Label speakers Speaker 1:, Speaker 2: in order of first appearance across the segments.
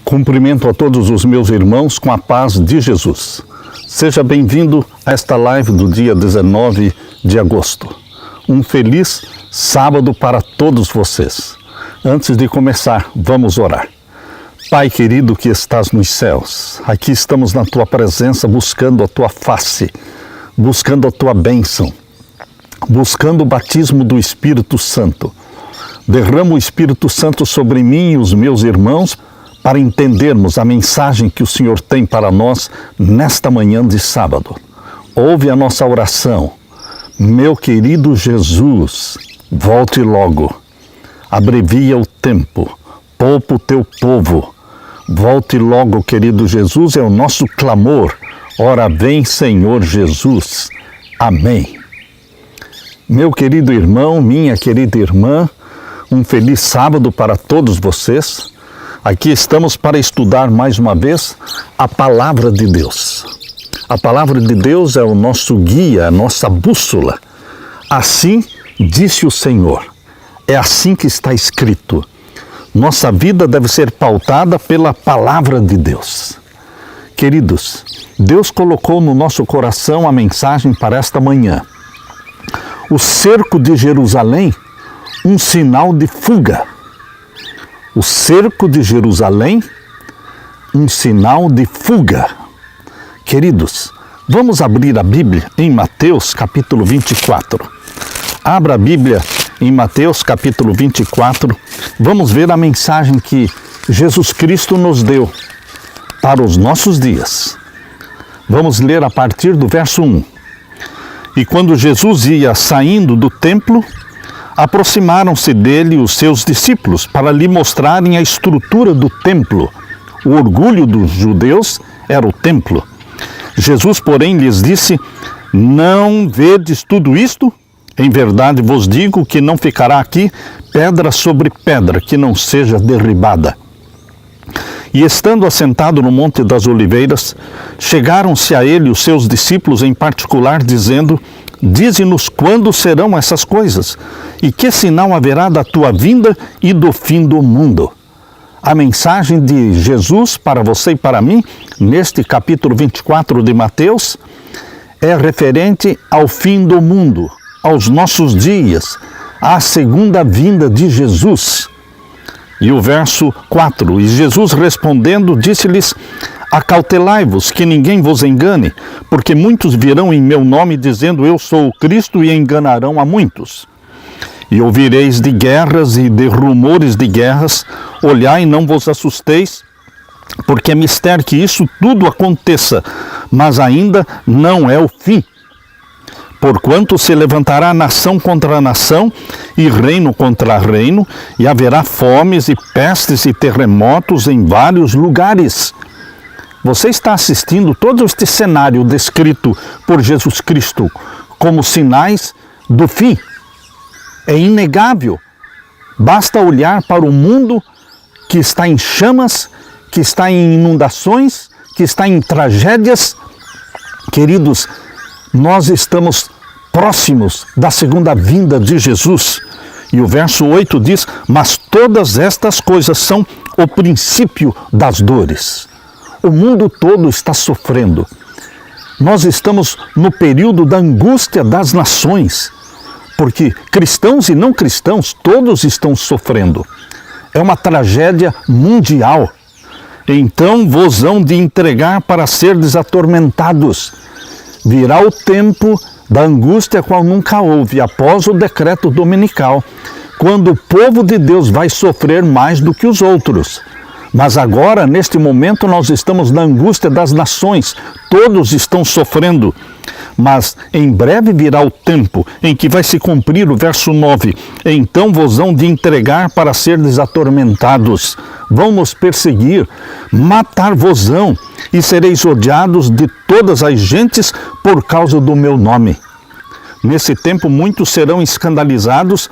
Speaker 1: Cumprimento a todos os meus irmãos com a paz de Jesus. Seja bem-vindo a esta live do dia 19 de agosto. Um feliz sábado para todos vocês. Antes de começar, vamos orar. Pai querido que estás nos céus, aqui estamos na Tua presença buscando a Tua face, buscando a Tua bênção, buscando o batismo do Espírito Santo. Derrama o Espírito Santo sobre mim e os meus irmãos para entendermos a mensagem que o Senhor tem para nós nesta manhã de sábado. Ouve a nossa oração. Meu querido Jesus, volte logo. Abrevia o tempo. Poupa o teu povo. Volte logo, querido Jesus, é o nosso clamor. Ora vem, Senhor Jesus. Amém. Meu querido irmão, minha querida irmã, um feliz sábado para todos vocês. Aqui estamos para estudar mais uma vez a Palavra de Deus. A Palavra de Deus é o nosso guia, a nossa bússola. Assim disse o Senhor. É assim que está escrito. Nossa vida deve ser pautada pela Palavra de Deus. Queridos, Deus colocou no nosso coração a mensagem para esta manhã. O cerco de Jerusalém, um sinal de fuga. O cerco de Jerusalém, um sinal de fuga. Queridos, vamos abrir a Bíblia em Mateus capítulo 24. Abra a Bíblia em Mateus capítulo 24. Vamos ver a mensagem que Jesus Cristo nos deu para os nossos dias. Vamos ler a partir do verso 1. E quando Jesus ia saindo do templo, aproximaram-se dele os seus discípulos para lhe mostrarem a estrutura do templo. O orgulho dos judeus era o templo. Jesus, porém, lhes disse: não vedes tudo isto? Em verdade vos digo que não ficará aqui pedra sobre pedra que não seja derribada. E estando assentado no Monte das Oliveiras, chegaram-se a ele os seus discípulos em particular, dizendo: dize-nos quando serão essas coisas, e que sinal haverá da tua vinda e do fim do mundo. A mensagem de Jesus para você e para mim, neste capítulo 24 de Mateus, é referente ao fim do mundo, aos nossos dias, à segunda vinda de Jesus. E o verso 4, e Jesus respondendo, disse-lhes: acautelai-vos, que ninguém vos engane, porque muitos virão em meu nome, dizendo eu sou o Cristo, e enganarão a muitos. E ouvireis de guerras e de rumores de guerras, olhai e não vos assusteis, porque é mistério que isso tudo aconteça, mas ainda não é o fim. Porquanto se levantará nação contra nação, e reino contra reino, e haverá fomes e pestes e terremotos em vários lugares. Você está assistindo todo este cenário descrito por Jesus Cristo como sinais do fim. É inegável. Basta olhar para o mundo que está em chamas, que está em inundações, que está em tragédias. Queridos, nós estamos próximos da segunda vinda de Jesus. E o verso 8 diz: mas todas estas coisas são o princípio das dores. O mundo todo está sofrendo. Nós estamos no período da angústia das nações, porque cristãos e não cristãos, todos estão sofrendo. É uma tragédia mundial. Então vos hão de entregar para serdes atormentados. Virá o tempo da angústia qual nunca houve, após o decreto dominical, quando o povo de Deus vai sofrer mais do que os outros. Mas agora, neste momento, nós estamos na angústia das nações. Todos estão sofrendo. Mas em breve virá o tempo em que vai se cumprir o verso 9. Então vos hão de entregar para serdes atormentados. Vão nos perseguir, matar-vos-ão, e sereis odiados de todas as gentes por causa do meu nome. Nesse tempo muitos serão escandalizados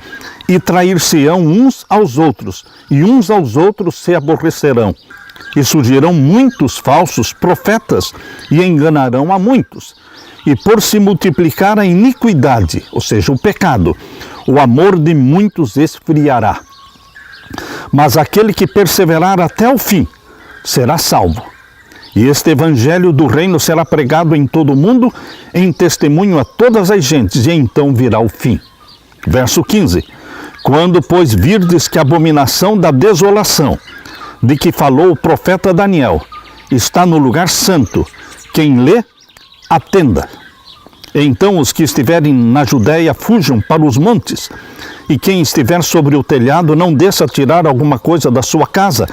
Speaker 1: e trair-se-ão uns aos outros, e uns aos outros se aborrecerão. E surgirão muitos falsos profetas e enganarão a muitos. E por se multiplicar a iniquidade, ou seja, o pecado, o amor de muitos esfriará. Mas aquele que perseverar até o fim será salvo. E este evangelho do reino será pregado em todo o mundo, em testemunho a todas as gentes, e então virá o fim. Verso 15. Quando, pois, virdes que a abominação da desolação, de que falou o profeta Daniel, está no lugar santo, quem lê, atenda. Então os que estiverem na Judéia fujam para os montes, e quem estiver sobre o telhado não desça a tirar alguma coisa da sua casa,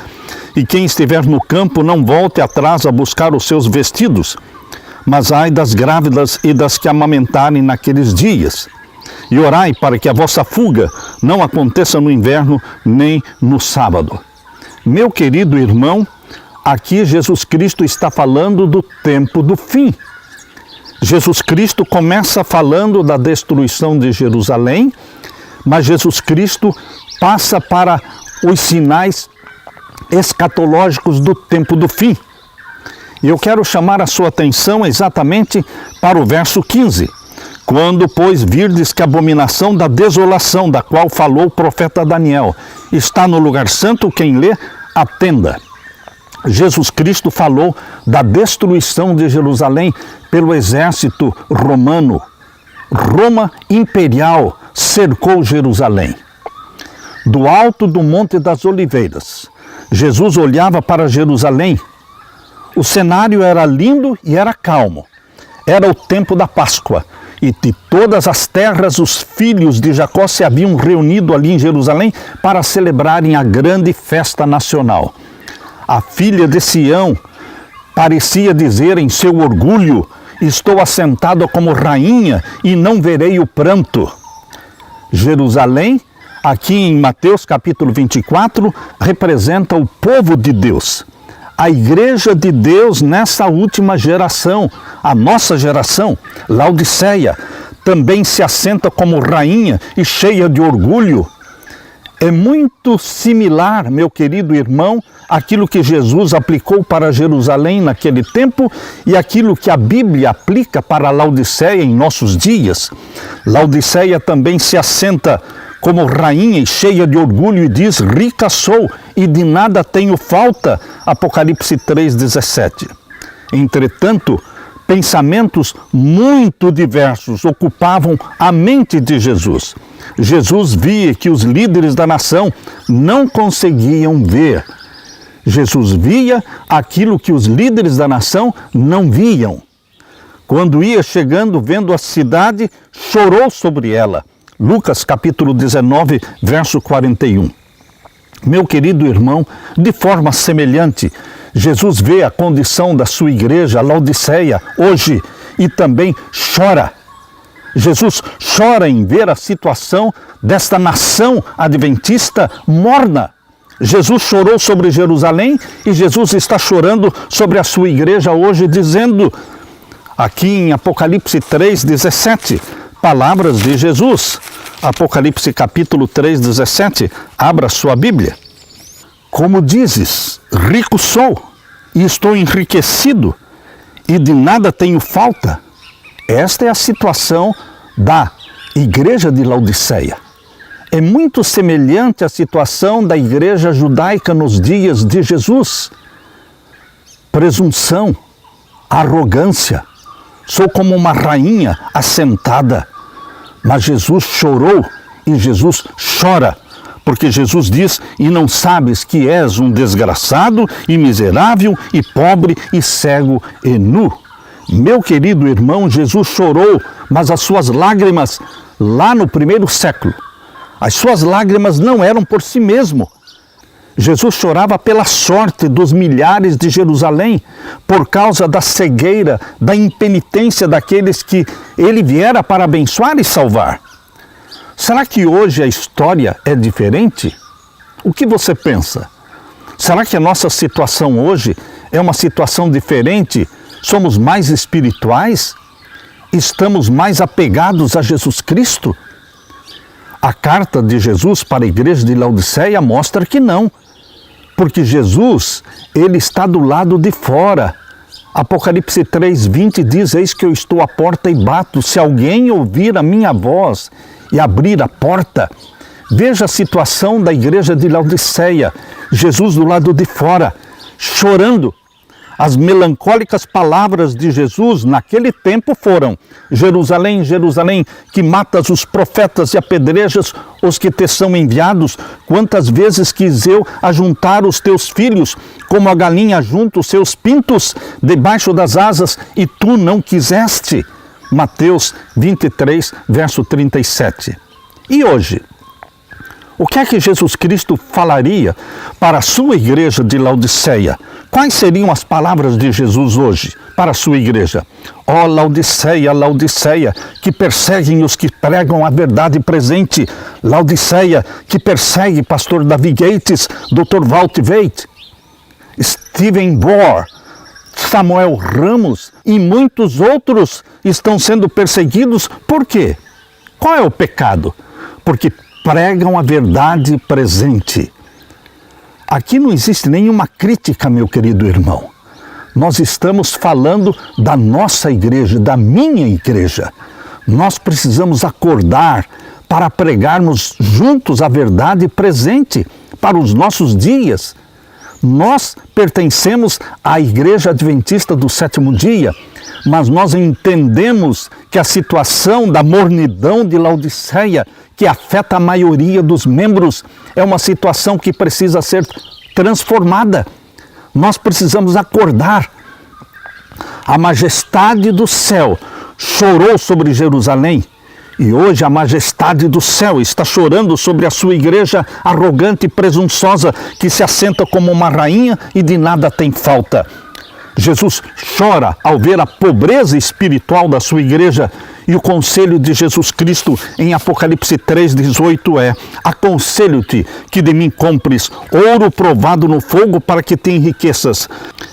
Speaker 1: e quem estiver no campo não volte atrás a buscar os seus vestidos, mas ai das grávidas e das que amamentarem naqueles dias. E orai para que a vossa fuga não aconteça no inverno nem no sábado. Meu querido irmão, aqui Jesus Cristo está falando do tempo do fim. Jesus Cristo começa falando da destruição de Jerusalém, mas Jesus Cristo passa para os sinais escatológicos do tempo do fim. E eu quero chamar a sua atenção exatamente para o verso 15. Quando, pois, virdes que a abominação da desolação, da qual falou o profeta Daniel, está no lugar santo, quem lê, atenda. Jesus Cristo falou da destruição de Jerusalém pelo exército romano. Roma imperial cercou Jerusalém. Do alto do Monte das Oliveiras, Jesus olhava para Jerusalém. O cenário era lindo e era calmo. Era o tempo da Páscoa. E de todas as terras os filhos de Jacó se haviam reunido ali em Jerusalém para celebrarem a grande festa nacional. A filha de Sião parecia dizer em seu orgulho: estou assentada como rainha e não verei o pranto. Jerusalém, aqui em Mateus capítulo 24, representa o povo de Deus. A igreja de Deus nessa última geração, a nossa geração, Laodiceia, também se assenta como rainha e cheia de orgulho. É muito similar, meu querido irmão, aquilo que Jesus aplicou para Jerusalém naquele tempo e aquilo que a Bíblia aplica para Laodiceia em nossos dias. Laodiceia também se assenta como rainha e cheia de orgulho e diz: rica sou e de nada tenho falta. Apocalipse 3,17. Entretanto, pensamentos muito diversos ocupavam a mente de Jesus. Jesus via que os líderes da nação não conseguiam ver. Jesus via aquilo que os líderes da nação não viam. Quando ia chegando, vendo a cidade, chorou sobre ela. Lucas capítulo 19, verso 41. Meu querido irmão, de forma semelhante, Jesus vê a condição da sua igreja, Laodiceia, hoje, e também chora. Jesus chora em ver a situação desta nação adventista morna. Jesus chorou sobre Jerusalém e Jesus está chorando sobre a sua igreja hoje, dizendo, aqui em Apocalipse 3,17, palavras de Jesus. Apocalipse capítulo 3,17, abra sua Bíblia. Como dizes, rico sou e estou enriquecido e de nada tenho falta. Esta é a situação da igreja de Laodiceia. É muito semelhante à situação da igreja judaica nos dias de Jesus. Presunção, arrogância, sou como uma rainha assentada. Mas Jesus chorou e Jesus chora, porque Jesus diz, e não sabes que és um desgraçado e miserável e pobre e cego e nu. Meu querido irmão, Jesus chorou, mas as suas lágrimas, lá no primeiro século, as suas lágrimas não eram por si mesmo. Jesus chorava pela sorte dos milhares de Jerusalém, por causa da cegueira, da impenitência daqueles que ele viera para abençoar e salvar. Será que hoje a história é diferente? O que você pensa? Será que a nossa situação hoje é uma situação diferente? Somos mais espirituais? Estamos mais apegados a Jesus Cristo? A carta de Jesus para a igreja de Laodiceia mostra que não. Porque Jesus, ele está do lado de fora. Apocalipse 3,20 diz, eis que eu estou à porta e bato. Se alguém ouvir a minha voz e abrir a porta, veja a situação da igreja de Laodiceia. Jesus do lado de fora, chorando. As melancólicas palavras de Jesus naquele tempo foram: Jerusalém, Jerusalém, que matas os profetas e apedrejas os que te são enviados, quantas vezes quis eu ajuntar os teus filhos, como a galinha junta os seus pintos debaixo das asas, e tu não quiseste. Mateus 23, verso 37. E hoje? O que é que Jesus Cristo falaria para a sua igreja de Laodiceia? Quais seriam as palavras de Jesus hoje para a sua igreja? Ó Laodiceia, Laodiceia, que perseguem os que pregam a verdade presente. Laodiceia, que persegue pastor Davi Gates, Dr. Walt Veit, Stephen Bohr, Samuel Ramos e muitos outros estão sendo perseguidos. Por quê? Qual é o pecado? Porque pregam a verdade presente. Aqui não existe nenhuma crítica, meu querido irmão. Nós estamos falando da nossa igreja, da minha igreja. Nós precisamos acordar para pregarmos juntos a verdade presente para os nossos dias. Nós pertencemos à Igreja Adventista do Sétimo Dia, mas nós entendemos que a situação da mornidão de Laodiceia, que afeta a maioria dos membros, é uma situação que precisa ser transformada. Nós precisamos acordar. A majestade do céu chorou sobre Jerusalém, e hoje a majestade do céu está chorando sobre a sua igreja arrogante e presunçosa, que se assenta como uma rainha e de nada tem falta. Jesus chora ao ver a pobreza espiritual da sua igreja, e o conselho de Jesus Cristo em Apocalipse 3,18 é: aconselho-te que de mim compres ouro provado no fogo para que te enriqueças,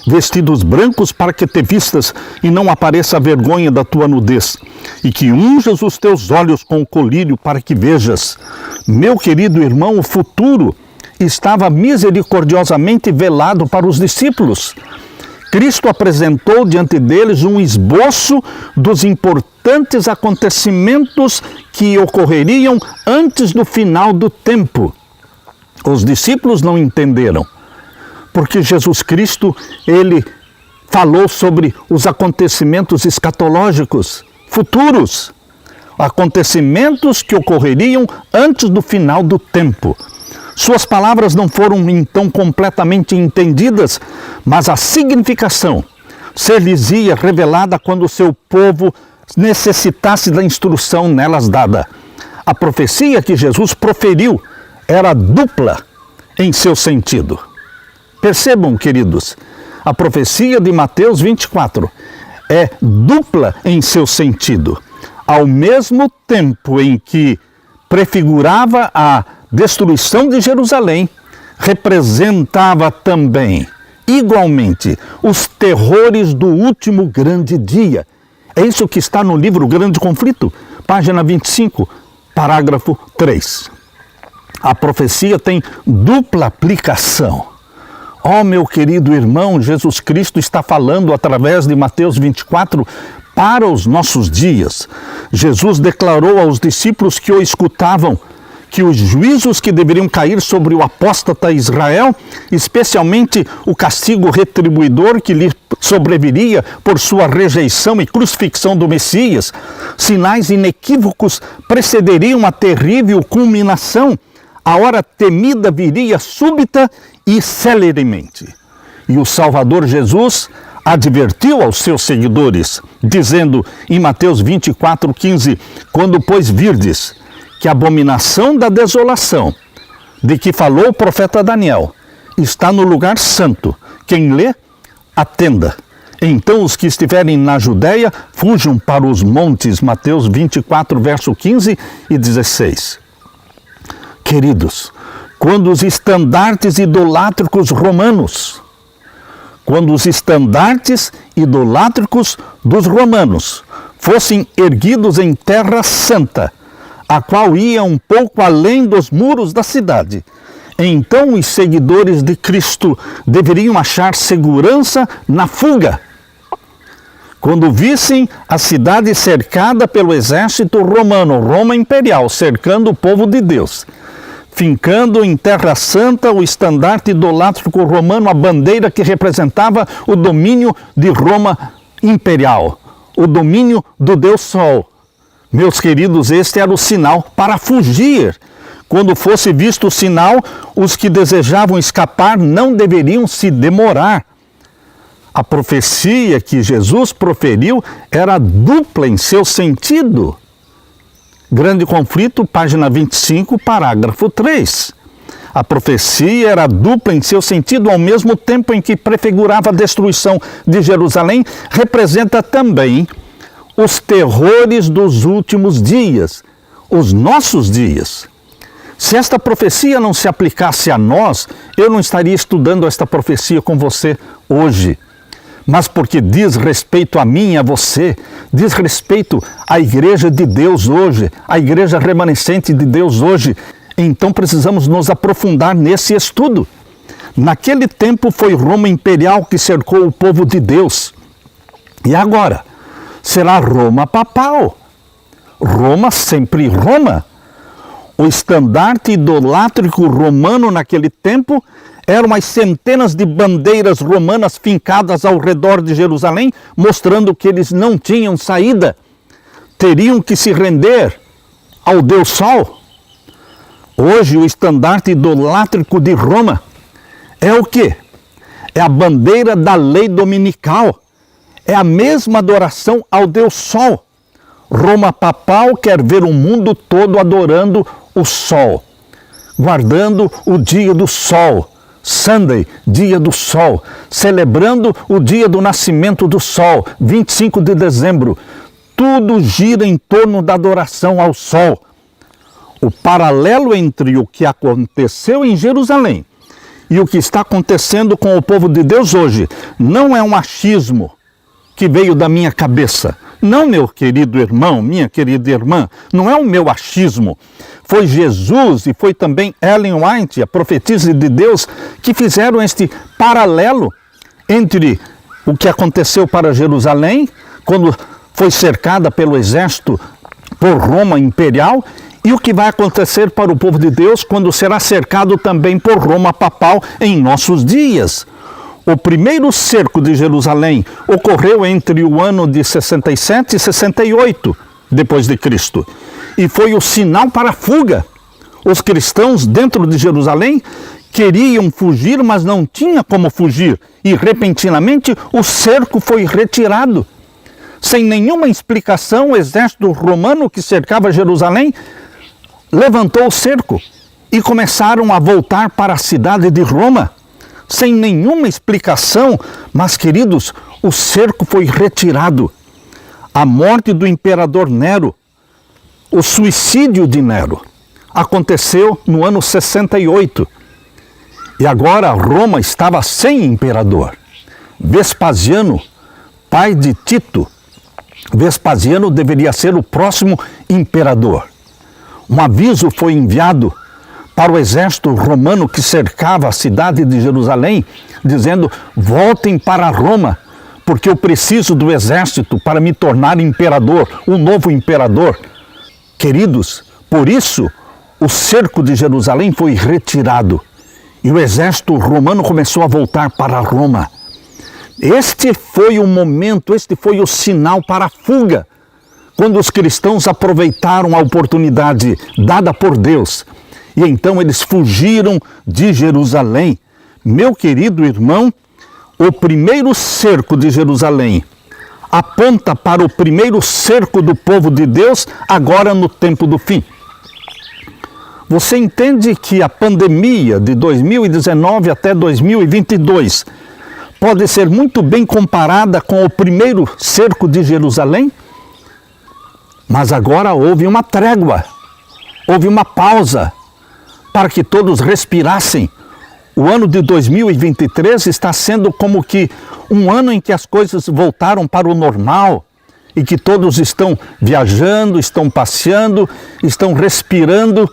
Speaker 1: vestidos brancos para que te vistas e não apareça a vergonha da tua nudez, e que unjas os teus olhos com o colírio para que vejas. Meu querido irmão, o futuro estava misericordiosamente velado para os discípulos. Cristo apresentou diante deles um esboço dos importantes acontecimentos que ocorreriam antes do final do tempo. Os discípulos não entenderam, porque Jesus Cristo, ele falou sobre os acontecimentos escatológicos futuros, acontecimentos que ocorreriam antes do final do tempo. Suas palavras não foram então completamente entendidas, mas a significação ser-lhes-ia revelada quando o seu povo necessitasse da instrução nelas dada. A profecia que Jesus proferiu era dupla em seu sentido. Percebam, queridos, a profecia de Mateus 24 é dupla em seu sentido. Ao mesmo tempo em que prefigurava a destruição de Jerusalém, representava também, igualmente, os terrores do último grande dia. É isso que está no livro Grande Conflito, página 25, parágrafo 3. A profecia tem dupla aplicação. Ó, meu querido irmão, Jesus Cristo está falando através de Mateus 24 para os nossos dias. Jesus declarou aos discípulos que o escutavam que os juízos que deveriam cair sobre o apóstata Israel, especialmente o castigo retribuidor que lhe sobreviria por sua rejeição e crucifixão do Messias, sinais inequívocos precederiam a terrível culminação. A hora temida viria súbita e celeremente. E o Salvador Jesus advertiu aos seus seguidores, dizendo em Mateus 24:15, quando, pois, virdes que a abominação da desolação, de que falou o profeta Daniel, está no lugar santo, quem lê, atenda. Então os que estiverem na Judéia, fujam para os montes. Mateus 24, verso 15 e 16. Queridos, quando os estandartes idolátricos romanos, dos romanos fossem erguidos em terra santa, a qual ia um pouco além dos muros da cidade, então os seguidores de Cristo deveriam achar segurança na fuga. Quando vissem a cidade cercada pelo exército romano, Roma Imperial, cercando o povo de Deus, fincando em Terra Santa o estandarte idolátrico romano, a bandeira que representava o domínio de Roma imperial, o domínio do Deus Sol. Meus queridos, este era o sinal para fugir. Quando fosse visto o sinal, os que desejavam escapar não deveriam se demorar. A profecia que Jesus proferiu era dupla em seu sentido. Grande Conflito, página 25, parágrafo 3. A profecia era dupla em seu sentido, ao mesmo tempo em que prefigurava a destruição de Jerusalém, representa também os terrores dos últimos dias, os nossos dias. Se esta profecia não se aplicasse a nós, eu não estaria estudando esta profecia com você hoje. Mas porque diz respeito a mim e a você, diz respeito à igreja de Deus hoje, à igreja remanescente de Deus hoje, então precisamos nos aprofundar nesse estudo. Naquele tempo foi Roma imperial que cercou o povo de Deus. E agora? Será Roma papal. Roma sempre Roma. O estandarte idolátrico romano naquele tempo eram as centenas de bandeiras romanas fincadas ao redor de Jerusalém, mostrando que eles não tinham saída. Teriam que se render ao Deus Sol. Hoje o estandarte idolátrico de Roma é o quê? É a bandeira da lei dominical. É a mesma adoração ao Deus Sol. Roma papal quer ver o mundo todo adorando o Sol, guardando o dia do Sol, Sunday, dia do Sol, celebrando o dia do nascimento do Sol, 25 de dezembro. Tudo gira em torno da adoração ao Sol. O paralelo entre o que aconteceu em Jerusalém e o que está acontecendo com o povo de Deus hoje não é um achismo que veio da minha cabeça. Não, meu querido irmão, minha querida irmã, não é o meu achismo. Foi Jesus e foi também Ellen White, a profetisa de Deus, que fizeram este paralelo entre o que aconteceu para Jerusalém, quando foi cercada pelo exército por Roma imperial, e o que vai acontecer para o povo de Deus quando será cercado também por Roma papal em nossos dias. O primeiro cerco de Jerusalém ocorreu entre o ano de 67 e 68 depois de Cristo, e foi o sinal para a fuga. Os cristãos dentro de Jerusalém queriam fugir, mas não tinha como fugir, e repentinamente o cerco foi retirado. Sem nenhuma explicação, o exército romano que cercava Jerusalém levantou o cerco e começaram a voltar para a cidade de Roma. Sem nenhuma explicação, mas queridos, o cerco foi retirado. A morte do imperador Nero, o suicídio de Nero, aconteceu no ano 68. E agora Roma estava sem imperador. Vespasiano, pai de Tito, Vespasiano deveria ser o próximo imperador. Um aviso foi enviado para o exército romano que cercava a cidade de Jerusalém, dizendo: voltem para Roma, porque eu preciso do exército para me tornar imperador, um novo imperador. Queridos, por isso o cerco de Jerusalém foi retirado e o exército romano começou a voltar para Roma. Este foi o momento, este foi o sinal para a fuga, quando os cristãos aproveitaram a oportunidade dada por Deus. E então eles fugiram de Jerusalém. Meu querido irmão, o primeiro cerco de Jerusalém aponta para o primeiro cerco do povo de Deus, agora no tempo do fim. Você entende que a pandemia de 2019 até 2022 pode ser muito bem comparada com o primeiro cerco de Jerusalém? Mas agora houve uma trégua, houve uma pausa, para que todos respirassem. O ano de 2023 está sendo como que um ano em que as coisas voltaram para o normal e que todos estão viajando, estão passeando, estão respirando.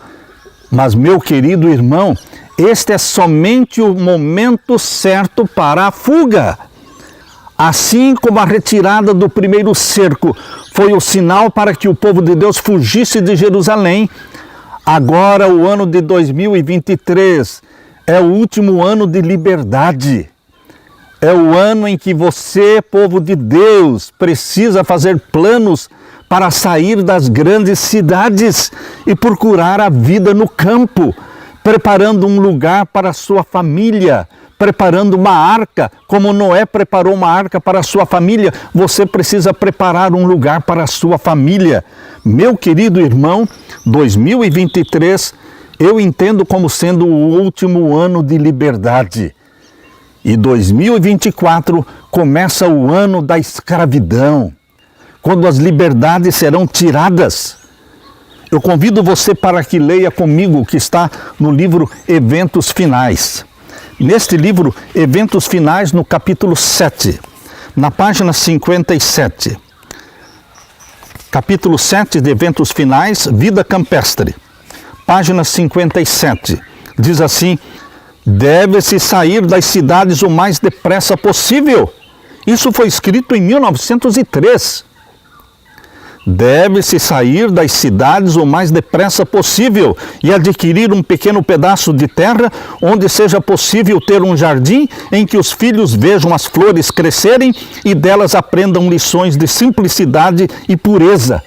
Speaker 1: Mas, meu querido irmão, este é somente o momento certo para a fuga. Assim como a retirada do primeiro cerco foi o sinal para que o povo de Deus fugisse de Jerusalém, Agora o ano de 2023 é o último ano de liberdade. É o ano em que você, povo de Deus, precisa fazer planos para sair das grandes cidades e procurar a vida no campo, preparando um lugar para a sua família, preparando uma arca, como Noé preparou uma arca para a sua família, você precisa preparar um lugar para a sua família. Meu querido irmão, 2023 eu entendo como sendo o último ano de liberdade. E 2024 começa o ano da escravidão, quando as liberdades serão tiradas. Eu convido você para que leia comigo o que está no livro Eventos Finais. Neste livro, Eventos Finais, no capítulo 7, na página 57. Capítulo 7 de Eventos Finais, Vida Campestre. Página 57. Diz assim: deve-se sair das cidades o mais depressa possível. Isso foi escrito em 1903. Deve-se sair das cidades o mais depressa possível e adquirir um pequeno pedaço de terra onde seja possível ter um jardim em que os filhos vejam as flores crescerem e delas aprendam lições de simplicidade e pureza.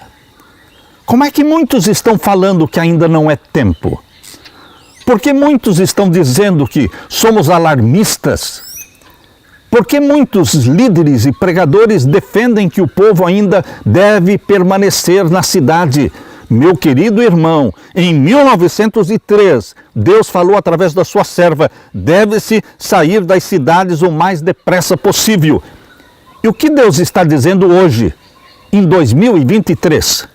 Speaker 1: Como é que muitos estão falando que ainda não é tempo? Porque muitos estão dizendo que somos alarmistas? Porque muitos líderes e pregadores defendem que o povo ainda deve permanecer na cidade? Meu querido irmão, em 1903, Deus falou através da sua serva, deve-se sair das cidades o mais depressa possível. E o que Deus está dizendo hoje, em 2023?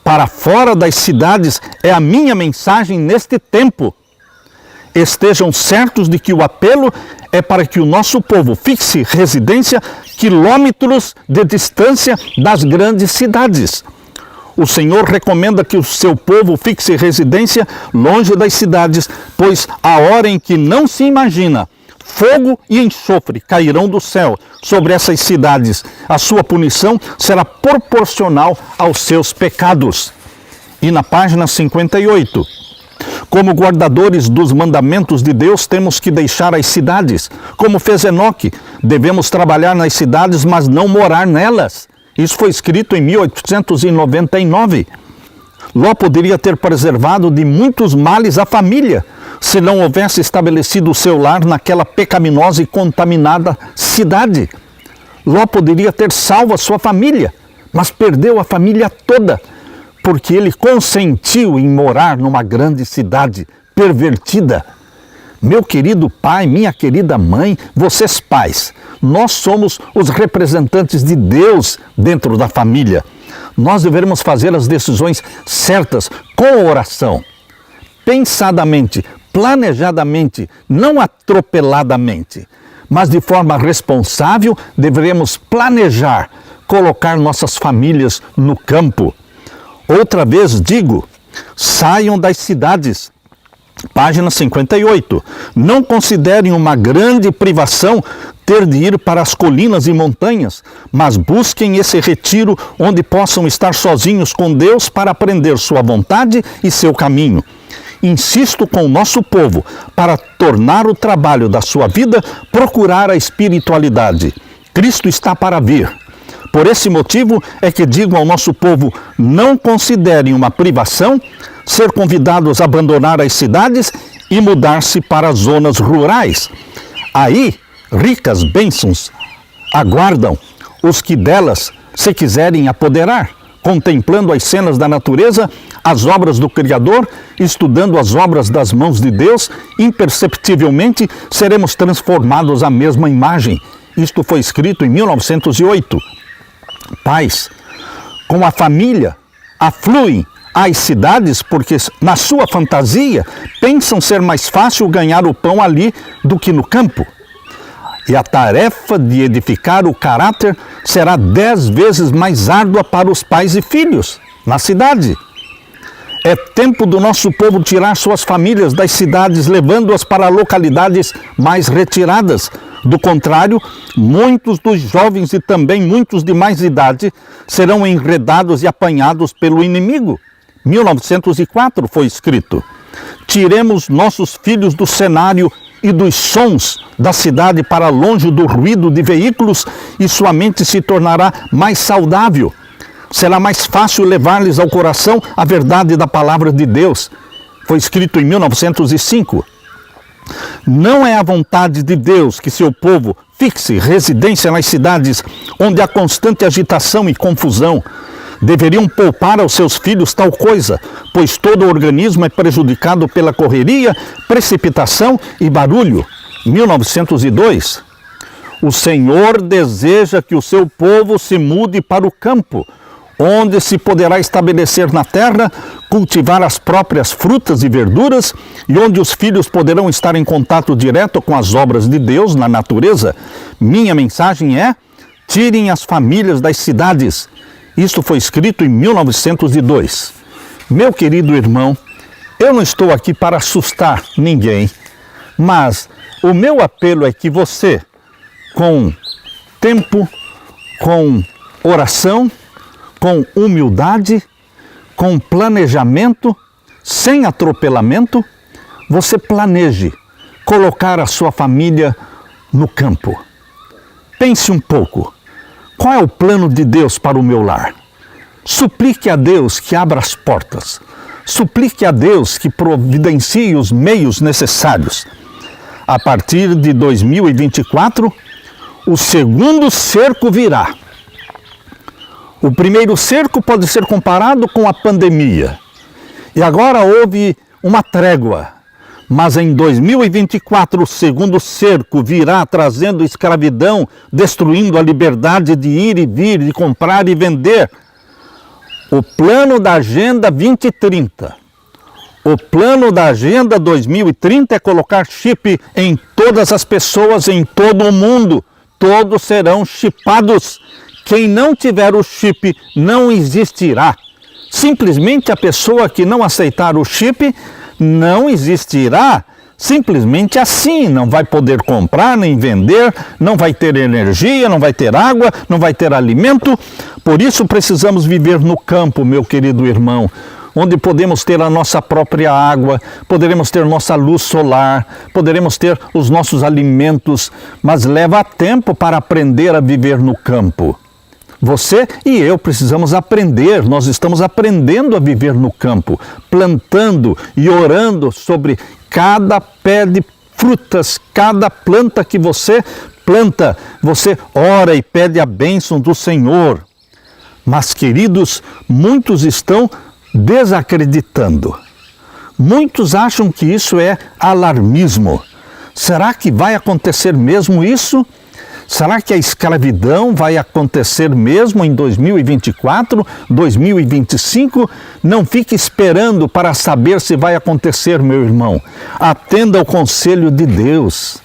Speaker 1: Para fora das cidades é a minha mensagem neste tempo. Estejam certos de que o apelo é para que o nosso povo fixe residência quilômetros de distância das grandes cidades. O Senhor recomenda que o seu povo fixe residência longe das cidades, pois a hora em que não se imagina, fogo e enxofre cairão do céu sobre essas cidades. A sua punição será proporcional aos seus pecados. E na página 58... como guardadores dos mandamentos de Deus, temos que deixar as cidades. Como fez Enoque, devemos trabalhar nas cidades, mas não morar nelas. Isso foi escrito em 1899. Ló poderia ter preservado de muitos males a família, se não houvesse estabelecido o seu lar naquela pecaminosa e contaminada cidade. Ló poderia ter salvo a sua família, mas perdeu a família toda, porque ele consentiu em morar numa grande cidade pervertida. Meu querido pai, minha querida mãe, vocês pais, nós somos os representantes de Deus dentro da família. Nós devemos fazer as decisões certas com oração, pensadamente, planejadamente, não atropeladamente, mas de forma responsável. Devemos planejar, colocar nossas famílias no campo. Outra vez digo, saiam das cidades. Página 58. Não considerem uma grande privação ter de ir para as colinas e montanhas, mas busquem esse retiro onde possam estar sozinhos com Deus para aprender sua vontade e seu caminho. Insisto com o nosso povo para tornar o trabalho da sua vida procurar a espiritualidade. Cristo está para vir. Por esse motivo é que digo ao nosso povo, não considerem uma privação ser convidados a abandonar as cidades e mudar-se para as zonas rurais. Aí, ricas bênçãos aguardam os que delas se quiserem apoderar, contemplando as cenas da natureza, as obras do Criador, estudando as obras das mãos de Deus, imperceptivelmente seremos transformados à mesma imagem. Isto foi escrito em 1908. Pais, com a família, afluem às cidades porque, na sua fantasia, pensam ser mais fácil ganhar o pão ali do que no campo. E a tarefa de edificar o caráter será 10 vezes mais árdua para os pais e filhos na cidade. É tempo do nosso povo tirar suas famílias das cidades, levando-as para localidades mais retiradas. Do contrário, muitos dos jovens e também muitos de mais idade serão enredados e apanhados pelo inimigo, 1904 foi escrito: tiremos nossos filhos do cenário e dos sons da cidade para longe do ruído de veículos e sua mente se tornará mais saudável. Será mais fácil levar-lhes ao coração a verdade da palavra de Deus. Foi escrito em 1905. Não é a vontade de Deus que seu povo fixe residência nas cidades onde há constante agitação e confusão. Deveriam poupar aos seus filhos tal coisa, pois todo o organismo é prejudicado pela correria, precipitação e barulho. 1902. O Senhor deseja que o seu povo se mude para o campo, onde se poderá estabelecer na terra, cultivar as próprias frutas e verduras e onde os filhos poderão estar em contato direto com as obras de Deus na natureza. Minha mensagem é: tirem as famílias das cidades. Isto foi escrito em 1902. Meu querido irmão, eu não estou aqui para assustar ninguém, mas o meu apelo é que você, com tempo, com oração, com humildade, com planejamento, sem atropelamento, você planeje colocar a sua família no campo. Pense um pouco. Qual é o plano de Deus para o meu lar? Suplique a Deus que abra as portas. Suplique a Deus que providencie os meios necessários. A partir de 2024, o segundo cerco virá. O primeiro cerco pode ser comparado com a pandemia. E agora houve uma trégua. Mas em 2024 o segundo cerco virá trazendo escravidão, destruindo a liberdade de ir e vir, de comprar e vender. O plano da Agenda 2030. O plano da Agenda 2030 é colocar chip em todas as pessoas em todo o mundo. Todos serão chipados. Quem não tiver o chip não existirá. Simplesmente a pessoa que não aceitar o chip não existirá. Simplesmente assim, não vai poder comprar nem vender, não vai ter energia, não vai ter água, não vai ter alimento. Por isso precisamos viver no campo, meu querido irmão, onde podemos ter a nossa própria água, poderemos ter nossa luz solar, poderemos ter os nossos alimentos, mas leva tempo para aprender a viver no campo. Você e eu precisamos aprender, nós estamos aprendendo a viver no campo, plantando e orando sobre cada pé de frutas, cada planta que você planta, você ora e pede a bênção do Senhor. Mas, queridos, muitos estão desacreditando. Muitos acham que isso é alarmismo. Será que vai acontecer mesmo isso? Será que a escravidão vai acontecer mesmo em 2024, 2025? Não fique esperando para saber se vai acontecer, meu irmão. Atenda ao conselho de Deus.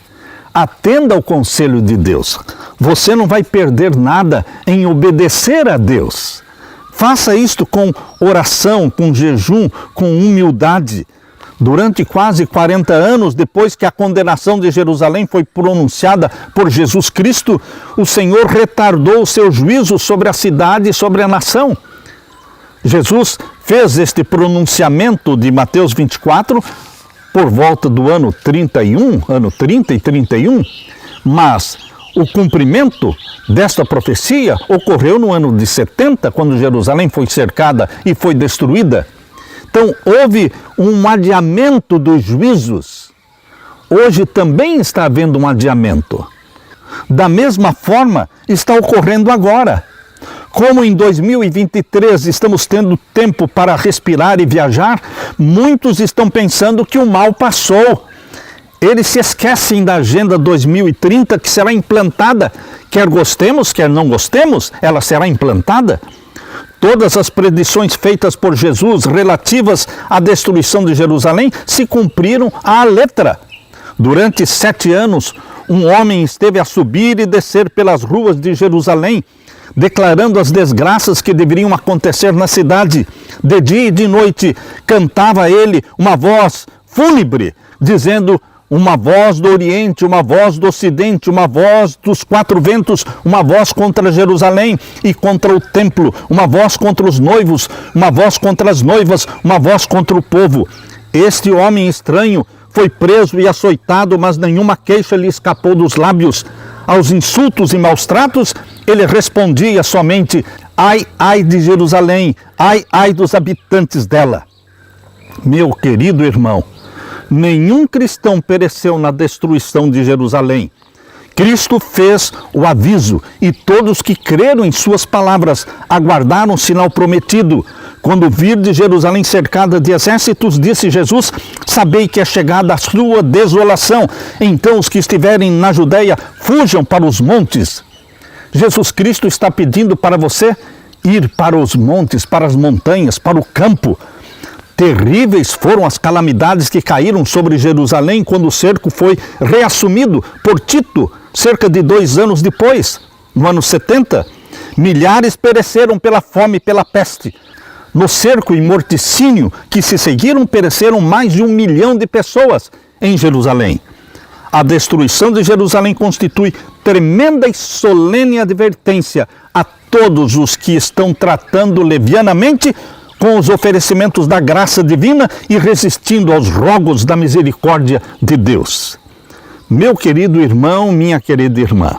Speaker 1: Atenda ao conselho de Deus. Você não vai perder nada em obedecer a Deus. Faça isto com oração, com jejum, com humildade. Durante quase 40 anos, depois que a condenação de Jerusalém foi pronunciada por Jesus Cristo, o Senhor retardou o seu juízo sobre a cidade e sobre a nação. Jesus fez este pronunciamento de Mateus 24 por volta do ano 31, ano 30 e 31, mas o cumprimento desta profecia ocorreu no ano de 70, quando Jerusalém foi cercada e foi destruída. Então, houve um adiamento dos juízos. Hoje também está havendo um adiamento. Da mesma forma, está ocorrendo agora. Como em 2023 estamos tendo tempo para respirar e viajar, muitos estão pensando que o mal passou. Eles se esquecem da Agenda 2030 que será implantada. Quer gostemos, quer não gostemos, ela será implantada. Todas as predições feitas por Jesus relativas à destruição de Jerusalém se cumpriram à letra. Durante 7 anos, um homem esteve a subir e descer pelas ruas de Jerusalém, declarando as desgraças que deveriam acontecer na cidade. De dia e de noite, cantava ele uma voz fúnebre, dizendo: uma voz do Oriente, uma voz do Ocidente, uma voz dos quatro ventos, uma voz contra Jerusalém e contra o templo, uma voz contra os noivos, uma voz contra as noivas, uma voz contra o povo. Este homem estranho foi preso e açoitado, mas nenhuma queixa lhe escapou dos lábios. Aos insultos e maus tratos, ele respondia somente: ai, ai de Jerusalém, ai, ai dos habitantes dela. Meu querido irmão, nenhum cristão pereceu na destruição de Jerusalém. Cristo fez o aviso e todos que creram em suas palavras aguardaram o sinal prometido. Quando virdes Jerusalém cercada de exércitos, disse Jesus, sabei que é chegada a sua desolação. Então os que estiverem na Judeia fujam para os montes. Jesus Cristo está pedindo para você ir para os montes, para as montanhas, para o campo. Terríveis foram as calamidades que caíram sobre Jerusalém quando o cerco foi reassumido por Tito, cerca de 2 anos depois, no ano 70. Milhares pereceram pela fome e pela peste. No cerco e morticínio que se seguiram, pereceram mais de 1 milhão de pessoas em Jerusalém. A destruição de Jerusalém constitui tremenda e solene advertência a todos os que estão tratando levianamente com os oferecimentos da graça divina e resistindo aos rogos da misericórdia de Deus. Meu querido irmão, minha querida irmã,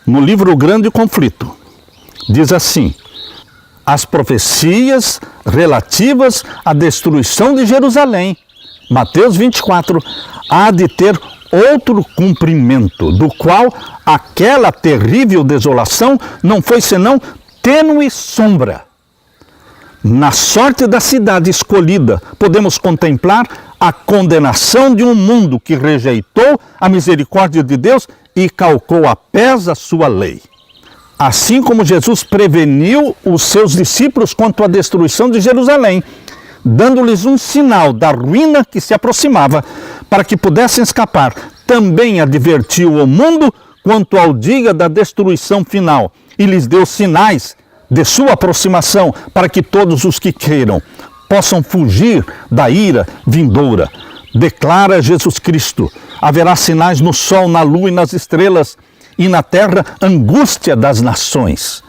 Speaker 1: no livro O Grande Conflito, diz assim: as profecias relativas à destruição de Jerusalém, Mateus 24, há de ter outro cumprimento, do qual aquela terrível desolação não foi senão tênue sombra. Na sorte da cidade escolhida, podemos contemplar a condenação de um mundo que rejeitou a misericórdia de Deus e calcou a pés a sua lei. Assim como Jesus preveniu os seus discípulos quanto à destruição de Jerusalém, dando-lhes um sinal da ruína que se aproximava, para que pudessem escapar, também advertiu o mundo quanto ao dia da destruição final e lhes deu sinais de sua aproximação, para que todos os que queiram possam fugir da ira vindoura. Declara Jesus Cristo: haverá sinais no sol, na lua e nas estrelas, e na terra angústia das nações.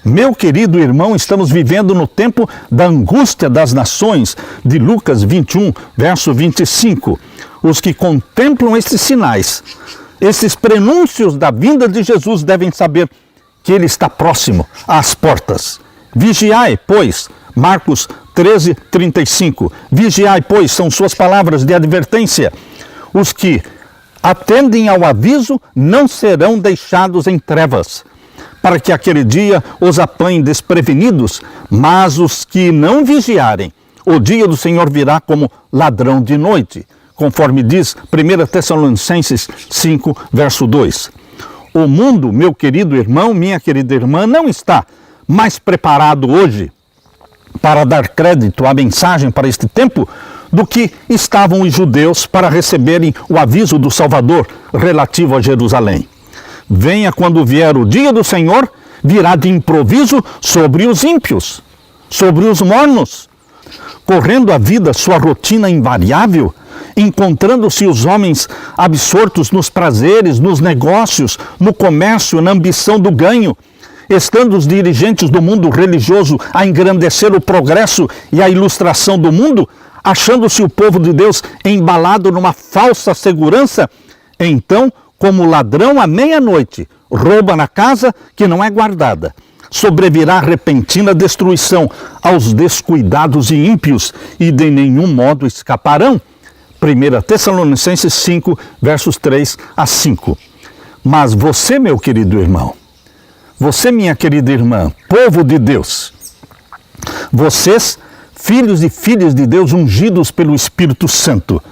Speaker 1: Meu querido irmão, estamos vivendo no tempo da angústia das nações, de Lucas 21, verso 25. Os que contemplam esses sinais, esses prenúncios da vinda de Jesus, devem saber que ele está próximo às portas. Vigiai, pois, Marcos 13, 35. Vigiai, pois, são suas palavras de advertência. Os que atendem ao aviso não serão deixados em trevas, para que aquele dia os apanhe desprevenidos, mas os que não vigiarem, o dia do Senhor virá como ladrão de noite, conforme diz 1 Tessalonicenses 5, verso 2. O mundo, meu querido irmão, minha querida irmã, não está mais preparado hoje para dar crédito à mensagem para este tempo do que estavam os judeus para receberem o aviso do Salvador relativo a Jerusalém. Venha quando vier o dia do Senhor, virá de improviso sobre os ímpios, sobre os mornos, correndo a vida sua rotina invariável, encontrando-se os homens absortos nos prazeres, nos negócios, no comércio, na ambição do ganho, estando os dirigentes do mundo religioso a engrandecer o progresso e a ilustração do mundo, achando-se o povo de Deus embalado numa falsa segurança, então, como ladrão à meia-noite, rouba na casa que não é guardada. Sobrevirá repentina destruição aos descuidados e ímpios, e de nenhum modo escaparão. 1 Tessalonicenses 5, versos 3 a 5. Mas você, meu querido irmão, você, minha querida irmã, povo de Deus, vocês, filhos e filhas de Deus ungidos pelo Espírito Santo,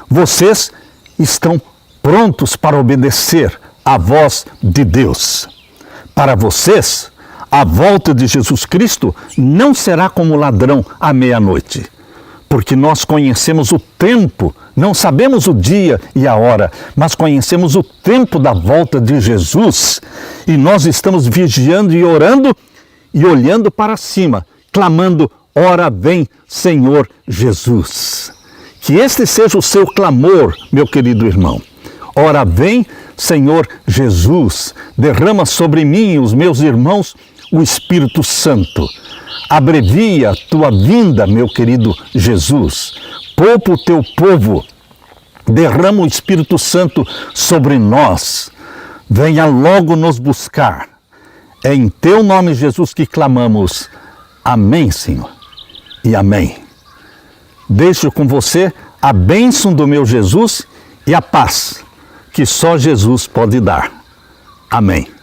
Speaker 1: vocês estão prontos para obedecer à voz de Deus. Para vocês, a volta de Jesus Cristo não será como ladrão à meia-noite, porque nós conhecemos o tempo, não sabemos o dia e a hora, mas conhecemos o tempo da volta de Jesus, e nós estamos vigiando e orando e olhando para cima, clamando: ora vem, Senhor Jesus. Que este seja o seu clamor, meu querido irmão. Ora, vem, Senhor Jesus, derrama sobre mim e os meus irmãos o Espírito Santo. Abrevia tua vinda, meu querido Jesus. Poupa o teu povo. Derrama o Espírito Santo sobre nós. Venha logo nos buscar. É em teu nome, Jesus, que clamamos. Amém, Senhor. E amém. Deixo com você a bênção do meu Jesus e a paz que só Jesus pode dar. Amém.